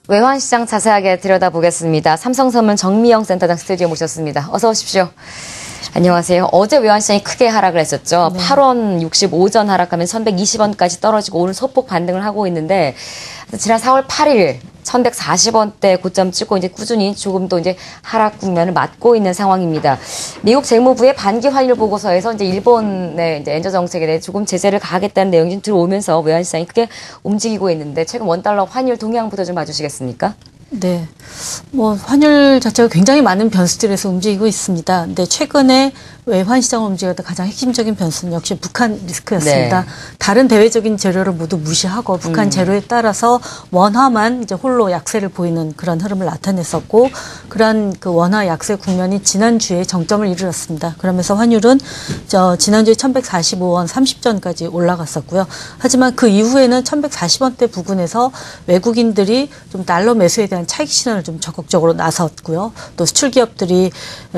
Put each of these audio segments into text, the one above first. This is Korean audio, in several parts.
외환시장 자세하게 들여다보겠습니다. 삼성선물 정미영 센터장 스튜디오 모셨습니다. 어서 오십시오. 안녕하세요. 어제 외환시장이 크게 하락을 했었죠. 네. 8원 65전 하락하면 1120원까지 떨어지고 오늘 소폭 반등을 하고 있는데 지난 4월 8일 1140원대 고점 찍고 이제 꾸준히 조금 더 이제 하락 국면을 맞고 있는 상황입니다. 미국 재무부의 반기 환율 보고서에서 이제 일본의 이제 엔저 정책에 대해 조금 제재를 가하겠다는 내용이 좀 들어오면서 외환시장이 크게 움직이고 있는데 최근 원달러 환율 동향부터 좀 봐주시겠습니까? 네. 환율 자체가 굉장히 많은 변수들에서 움직이고 있습니다. 근데 최근에 외환시장을 움직였던 가장 핵심적인 변수는 역시 북한 리스크였습니다. 네. 다른 대외적인 재료를 모두 무시하고 북한 재료에 따라서 원화만 이제 홀로 약세를 보이는 그런 흐름을 나타냈었고, 그러한 그 원화 약세 국면이 지난주에 정점을 이르렀습니다. 그러면서 환율은 지난주에 1145원 30전까지 올라갔었고요. 하지만 그 이후에는 1140원대 부근에서 외국인들이 좀 달러 매수에 대한 차익 실현을 좀 적극적으로 나섰고요. 또 수출 기업들이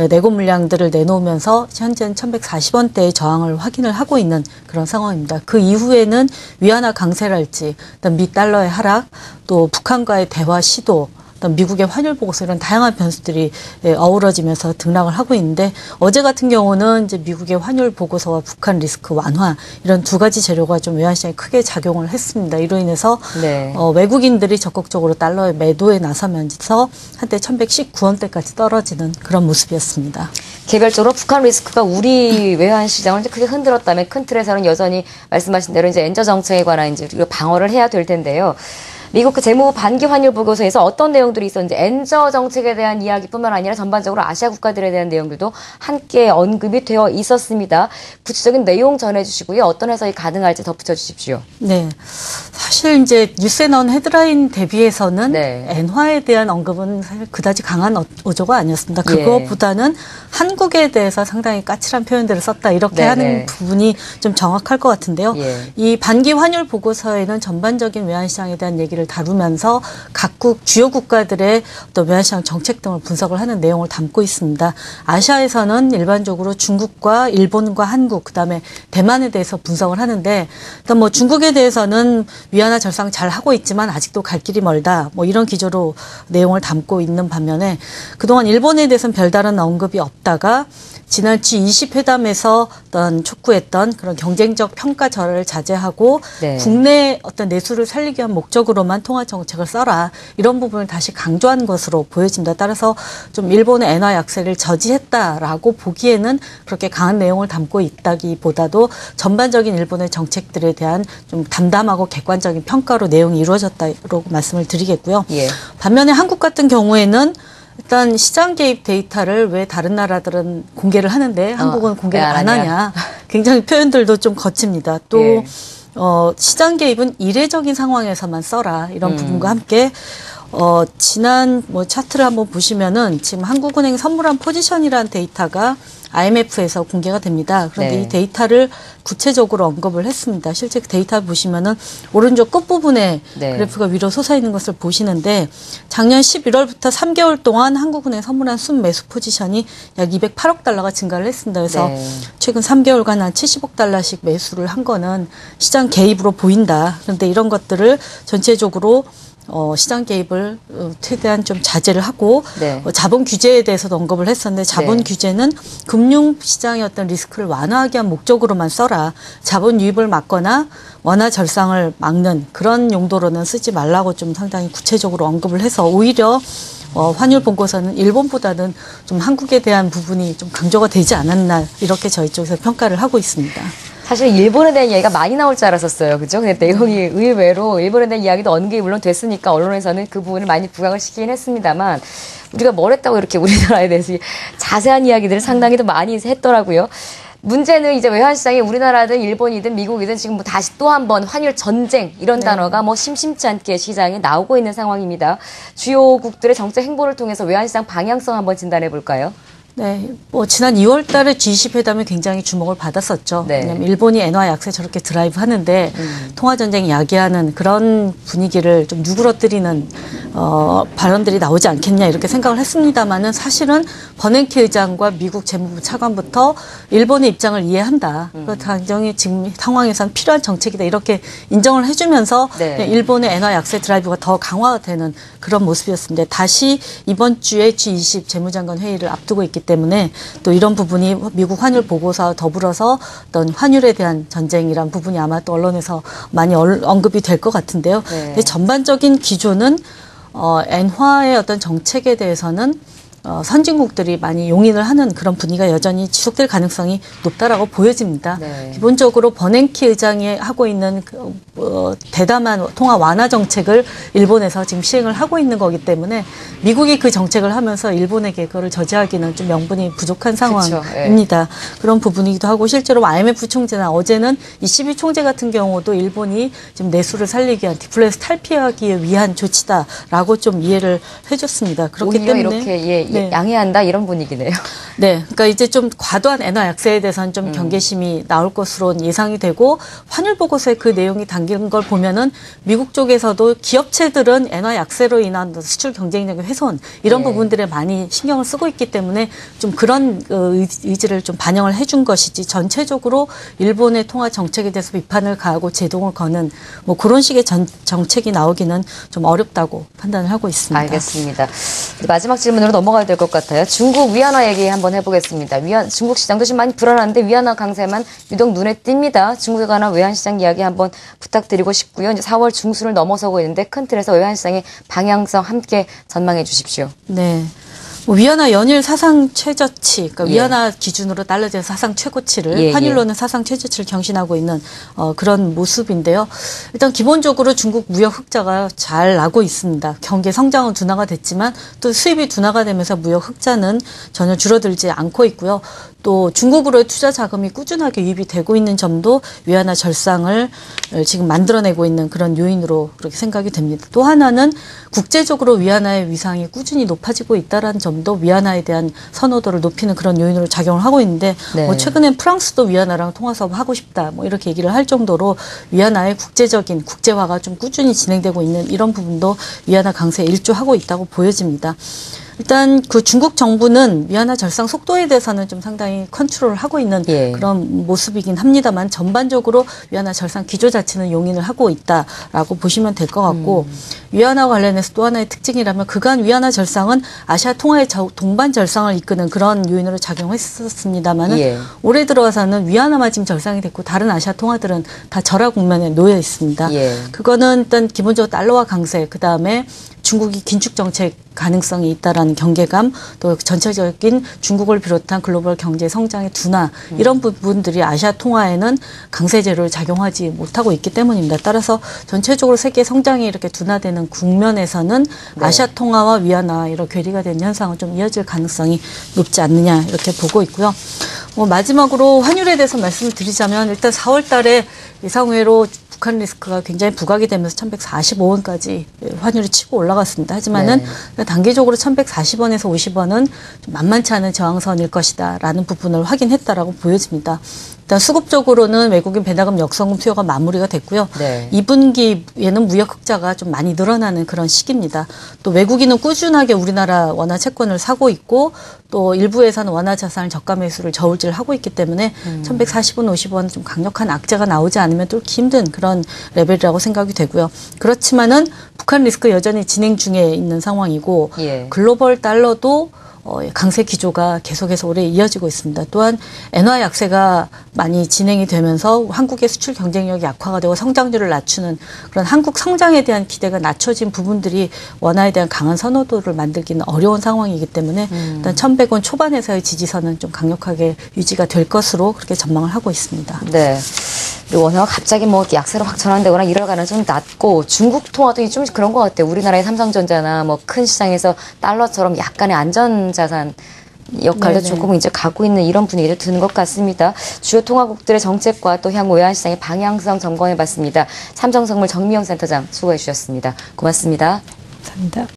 내고 물량들을 내놓으면서 현재는 1140원대의 저항을 확인을 하고 있는 그런 상황입니다. 그 이후에는 위안화 강세랄지, 미 달러의 하락, 또 북한과의 대화 시도, 미국의 환율 보고서 이런 다양한 변수들이 어우러지면서 등락을 하고 있는데, 어제 같은 경우는 이제 미국의 환율 보고서와 북한 리스크 완화 이런 두 가지 재료가 좀 외환시장에 크게 작용을 했습니다. 이로 인해서 네. 외국인들이 적극적으로 달러의 매도에 나서면서 한때 1119원대까지 떨어지는 그런 모습이었습니다. 개별적으로 북한 리스크가 우리 외환시장을 크게 흔들었다면 큰 틀에서는 여전히 말씀하신 대로 이제 엔저 정책에 관한 이제 방어를 해야 될 텐데요. 미국 그 재무부 반기 환율 보고서에서 어떤 내용들이 있었는지 엔저 정책에 대한 이야기뿐만 아니라 전반적으로 아시아 국가들에 대한 내용들도 함께 언급이 되어 있었습니다. 구체적인 내용 전해주시고요. 어떤 해석이 가능할지 덧붙여 주십시오. 네, 사실 이제 뉴스에 나온 헤드라인 대비해서는 네. 엔화에 대한 언급은 사실 그다지 강한 어조가 아니었습니다. 그거보다는 한국에 대해서 상당히 까칠한 표현들을 썼다 이렇게 네네. 하는 부분이 좀 정확할 것 같은데요. 이 반기 환율 보고서에는 전반적인 외환시장에 대한 얘기를 다루면서 각국 주요 국가들의 어떤 외환시장 정책 등을 분석을 하는 내용을 담고 있습니다. 아시아에서는 일반적으로 중국과 일본과 한국, 그다음에 대만에 대해서 분석을 하는데, 일단 중국에 대해서는 위안화 절상 잘 하고 있지만 아직도 갈 길이 멀다. 이런 기조로 내용을 담고 있는 반면에, 그동안 일본에 대해서는 별다른 언급이 없다가 지난 G20 회담에서 어떤 촉구했던 그런 경쟁적 평가절을 자제하고 네. 국내 어떤 내수를 살리기 위한 목적으로만 통화 정책을 써라. 이런 부분을 다시 강조한 것으로 보여집니다. 따라서 좀 일본의 엔화 약세를 저지했다라고 보기에는 그렇게 강한 내용을 담고 있다기보다도 전반적인 일본의 정책들에 대한 좀 담담하고 객관적인 평가로 내용이 이루어졌다고 말씀을 드리겠고요. 반면에 한국 같은 경우에는 일단 시장 개입 데이터를 왜 다른 나라들은 공개를 하는데 한국은 공개를 안 하냐. 굉장히 표현들도 좀 거칩니다. 또 시장 개입은 이례적인 상황에서만 써라. 이런 부분과 함께 지난 차트를 한번 보시면은 지금 한국은행 선물한 포지션이라는 데이터가 IMF에서 공개가 됩니다. 그런데 네. 이 데이터를 구체적으로 언급을 했습니다. 실제 그 데이터 보시면은 오른쪽 끝부분에 네. 그래프가 위로 솟아있는 것을 보시는데, 작년 11월부터 3개월 동안 한국은행 선물한 순매수 포지션이 약 208억 달러가 증가를 했습니다. 그래서 네. 최근 3개월간 한 70억 달러씩 매수를 한 거는 시장 개입으로 보인다. 그런데 이런 것들을 전체적으로 시장 개입을 최대한 좀 자제를 하고 네. 자본 규제에 대해서도 언급을 했었는데, 자본 네. 규제는 금융시장의 어떤 리스크를 완화하기 위한 목적으로만 써라. 자본 유입을 막거나 원화 절상을 막는 그런 용도로는 쓰지 말라고 좀 상당히 구체적으로 언급을 해서 오히려 환율 보고서는 일본보다는 좀 한국에 대한 부분이 좀 강조가 되지 않았나, 이렇게 저희 쪽에서 평가를 하고 있습니다. 사실 일본에 대한 이야기가 많이 나올 줄 알았었어요. 그죠? 근데 내용이 의외로 일본에 대한 이야기도 언급이 물론 됐으니까 언론에서는 그 부분을 많이 부각을 시키긴 했습니다만, 우리가 뭘 했다고 이렇게 우리나라에 대해서 자세한 이야기들을 상당히 더 많이 했더라고요. 문제는 이제 외환시장이 우리나라든 일본이든 미국이든 지금 다시 또 한 번 환율 전쟁 이런 네. 단어가 심심치 않게 시장에 나오고 있는 상황입니다. 주요국들의 정책 행보를 통해서 외환시장 방향성 한번 진단해 볼까요? 네, 뭐 지난 2월 달에 G20 회담이 굉장히 주목을 받았었죠. 네. 왜냐하면 일본이 엔화 약세 저렇게 드라이브 하는데 통화 전쟁 야기하는 그런 분위기를 좀 누그러뜨리는 발언들이 나오지 않겠냐 이렇게 생각을 했습니다만은 사실은 버냉키 의장과 미국 재무부 차관부터 일본의 입장을 이해한다. 그 당정이 지금 상황에선 필요한 정책이다 이렇게 인정을 해주면서 네. 일본의 엔화 약세 드라이브가 더 강화되는 그런 모습이었습니다. 다시 이번 주에 G20 재무장관 회의를 앞두고 있기 때문에 또 이런 부분이 미국 환율 보고서와 더불어서 어떤 환율에 대한 전쟁이란 부분이 아마 또 언론에서 많이 언급이 될 것 같은데요. 네. 근데 전반적인 기조는 엔화의 어떤 정책에 대해서는 선진국들이 많이 용인을 하는 그런 분위기가 여전히 지속될 가능성이 높다라고 보여집니다. 네. 기본적으로 버냉키 의장이 하고 있는 대담한 통화 완화 정책을 일본에서 지금 시행을 하고 있는 거기 때문에 미국이 그 정책을 하면서 일본에게 그거를 저지하기는 좀 명분이 부족한 상황입니다. 네. 그런 부분이기도 하고 실제로 IMF 총재나 어제는 ECB 총재 같은 경우도 일본이 지금 내수를 살리기 위한 디플레이션 탈피하기 위한 조치다라고 좀 이해를 해줬습니다. 그렇기 때문에 이렇게 네. 양해한다 이런 분위기네요. 네, 그러니까 이제 좀 과도한 엔화 약세에 대해서는 좀 경계심이 나올 것으로 예상이 되고 환율 보고서에 그 내용이 담긴 걸 보면은 미국 쪽에서도 기업체들은 엔화 약세로 인한 수출 경쟁력의 훼손 이런 부분들에 많이 신경을 쓰고 있기 때문에 좀 그런 의지를 좀 반영을 해준 것이지 전체적으로 일본의 통화 정책에 대해서 비판을 가하고 제동을 거는 뭐 그런 식의 정책이 나오기는 좀 어렵다고 판단을 하고 있습니다. 알겠습니다. 마지막 질문으로 넘어가야 될 것 같아요. 중국 위안화 얘기 한번 해보겠습니다. 중국 시장도 지금 많이 불안한데 위안화 강세만 유독 눈에 띕니다. 중국에 관한 외환시장 이야기 한번 부탁드리고 싶고요. 이제 4월 중순을 넘어서고 있는데 큰 틀에서 외환시장의 방향성 함께 전망해 주십시오. 네. 위안화 연일 사상 최저치, 그러니까 위안화 기준으로 달러제에서 사상 최고치를 환율로는 사상 최저치를 경신하고 있는 그런 모습인데요. 일단 기본적으로 중국 무역 흑자가 잘 나고 있습니다. 경제 성장은 둔화가 됐지만 또 수입이 둔화가 되면서 무역 흑자는 전혀 줄어들지 않고 있고요. 또 중국으로의 투자 자금이 꾸준하게 유입이 되고 있는 점도 위안화 절상을 지금 만들어내고 있는 그런 요인으로 그렇게 생각이 됩니다. 또 하나는 국제적으로 위안화의 위상이 꾸준히 높아지고 있다는 점도 위안화에 대한 선호도를 높이는 그런 요인으로 작용을 하고 있는데 네. 뭐 최근엔 프랑스도 위안화랑 통화사업 하고 싶다 뭐 이렇게 얘기를 할 정도로 위안화의 국제적인 국제화가 좀 꾸준히 진행되고 있는 이런 부분도 위안화 강세에 일조하고 있다고 보여집니다. 일단 그 중국 정부는 위안화 절상 속도에 대해서는 좀 상당히 컨트롤을 하고 있는 그런 모습이긴 합니다만 전반적으로 위안화 절상 기조 자체는 용인을 하고 있다라고 보시면 될 것 같고 위안화와 관련해서 또 하나의 특징이라면 그간 위안화 절상은 아시아 통화의 동반 절상을 이끄는 그런 요인으로 작용했었습니다만은 올해 들어와서는 위안화만 지금 절상이 됐고 다른 아시아 통화들은 다 절하 국면에 놓여 있습니다. 그거는 일단 기본적으로 달러화 강세 그다음에 중국이 긴축 정책 가능성이 있다라는 경계감, 또 전체적인 중국을 비롯한 글로벌 경제 성장의 둔화 이런 부분들이 아시아 통화에는 강세제로를 작용하지 못하고 있기 때문입니다. 따라서 전체적으로 세계 성장이 이렇게 둔화되는 국면에서는 아시아 통화와 위안화 이런 괴리가 되는 현상은 좀 이어질 가능성이 높지 않느냐 이렇게 보고 있고요. 마지막으로 환율에 대해서 말씀을 드리자면 일단 4월 달에 예상외로 북한 리스크가 굉장히 부각이 되면서 1145원까지 환율이 치고 올라갔습니다. 하지만은 단기적으로 1140원에서 50원은 좀 만만치 않은 저항선일 것이다라는 부분을 확인했다라고 보여집니다. 일단 수급적으로는 외국인 배당금 역성금 수요가 마무리가 됐고요. 2분기에는 무역 흑자가 좀 많이 늘어나는 그런 시기입니다. 또 외국인은 꾸준하게 우리나라 원화 채권을 사고 있고 또 일부에서는 원화 자산을 저가 매수를 저울질하고 있기 때문에 1140원, 50원 좀 강력한 악재가 나오지 않으면 뚫기 힘든 그런 레벨이라고 생각이 되고요. 그렇지만은 북한 리스크 여전히 진행 중에 있는 상황이고 글로벌 달러도 강세 기조가 계속해서 오래 이어지고 있습니다. 또한 엔화 약세가 많이 진행이 되면서 한국의 수출 경쟁력이 약화가 되고 성장률을 낮추는 그런 한국 성장에 대한 기대가 낮춰진 부분들이 원화에 대한 강한 선호도를 만들기는 어려운 상황이기 때문에 일단 1,100원 초반에서의 지지선은 좀 강력하게 유지가 될 것으로 그렇게 전망을 하고 있습니다. 네. 원화가 갑자기 뭐 약세로 확 전환되거나 이럴 가능성이 낮고 중국 통화도 좀 그런 것 같아요. 우리나라의 삼성전자나 뭐 큰 시장에서 달러처럼 약간의 안전자산 역할도 조금 이제 갖고 있는 이런 분위기를 드는 것 같습니다. 주요 통화국들의 정책과 또 향후 외환시장의 방향성 점검해봤습니다. 삼성생물 정미영 센터장 수고해 주셨습니다. 고맙습니다. 감사합니다.